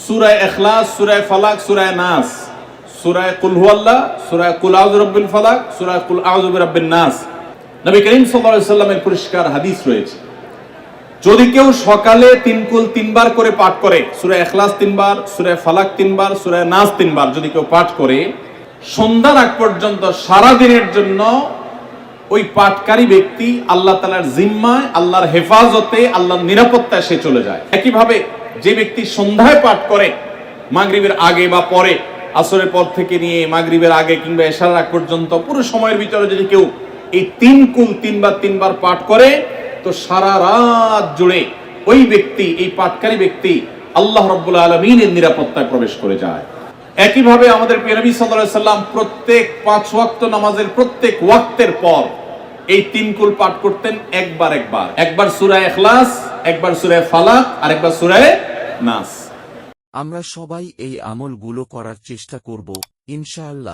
সূরা ইখলাস, সূরা ফালাক, সূরা নাস, সূরা কুল হুয়াল্লাহ, সূরা কুল আউযু বিরাব্বিল ফালাক, সূরা কুল আউযু বিরাব্বিন নাস। নবী করিম সাল্লাল্লাহু আলাইহি সাল্লামের পরিষ্কার হাদিস রয়েছে, যদি কেউ সকালে 3 কুল 3 বার করে পাঠ করে, সূরা ইখলাস 3 বার, সূরা ফালাক 3 বার, সূরা নাস 3 বার যদি কেউ পাঠ করে, সন্ধ্যার আগ পর্যন্ত সারা দিনের জন্য ওই পাঠকারী ব্যক্তি আল্লাহ তাআলার জিম্মায়, আল্লাহর হেফাজতে, আল্লাহর নিরাপত্তায় সে চলে যায়। একইভাবে যে ব্যক্তি সন্ধ্যায় পাঠ করে, মাগরিবের আগে বা পরে, আসরের পর থেকে নিয়ে মাগরিবের আগে কিংবা এশার আগ পর্যন্ত পুরো সময়ের ভিতরে যদি কেউ এই 3 কুল 3 বার 3 বার পাঠ করে, তো সারা রাত জুড়ে ওই ব্যক্তি, এই পাঠকারী ব্যক্তি আল্লাহ রাব্বুল আলামিনের নিরাপত্তায় প্রবেশ করে যায়। একইভাবে আমাদের প্রিয় নবী সাল্লাল্লাহু আলাইহি সাল্লাম প্রত্যেক 5 ওয়াক্ত নামাজের প্রত্যেক ওয়াক্তের পর এই 3 কুল পাঠ করতেন একবার সূরা ইখলাস, একবার সূরা ফালাক, আর একবার সূরা নাস। আমরা সবাই এই আমলগুলো করার চেষ্টা করব ইনশাআল্লাহ।